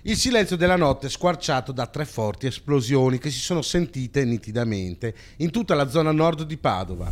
Il silenzio della notte è squarciato da 3 forti esplosioni che si sono sentite nitidamente in tutta la zona nord di Padova.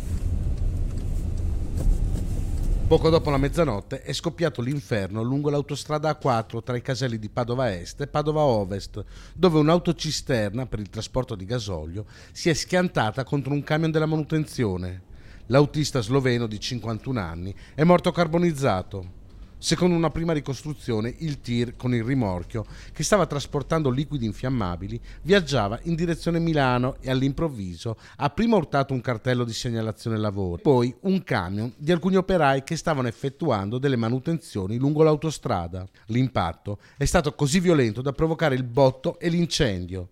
Poco dopo la mezzanotte è scoppiato l'inferno lungo l'autostrada A4 tra i caselli di Padova Est e Padova Ovest, dove un'autocisterna per il trasporto di gasolio si è schiantata contro un camion della manutenzione. L'autista sloveno di 51 anni è morto carbonizzato. Secondo una prima ricostruzione, il tir con il rimorchio, che stava trasportando liquidi infiammabili, viaggiava in direzione Milano e all'improvviso ha prima urtato un cartello di segnalazione lavori, poi un camion di alcuni operai che stavano effettuando delle manutenzioni lungo l'autostrada. L'impatto è stato così violento da provocare il botto e l'incendio.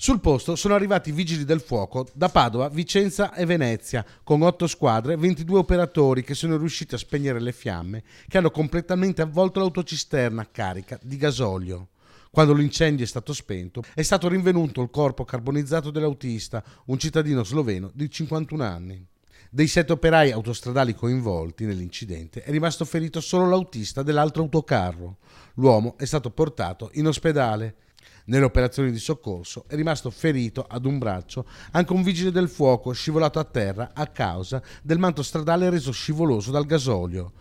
Sul posto sono arrivati i vigili del fuoco da Padova, Vicenza e Venezia, con 8 squadre e 22 operatori che sono riusciti a spegnere le fiamme che hanno completamente avvolto l'autocisterna carica di gasolio. Quando l'incendio è stato spento, è stato rinvenuto il corpo carbonizzato dell'autista, un cittadino sloveno di 51 anni. Dei 7 operai autostradali coinvolti nell'incidente è rimasto ferito solo l'autista dell'altro autocarro. L'uomo è stato portato in ospedale. Nelle operazioni di soccorso è rimasto ferito ad un braccio anche un vigile del fuoco scivolato a terra a causa del manto stradale reso scivoloso dal gasolio.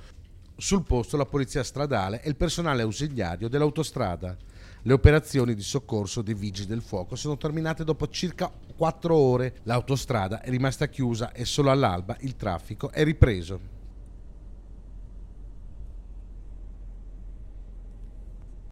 Sul posto la polizia stradale e il personale ausiliario dell'autostrada. Le operazioni di soccorso dei vigili del fuoco sono terminate dopo circa 4 ore. L'autostrada è rimasta chiusa e solo all'alba il traffico è ripreso.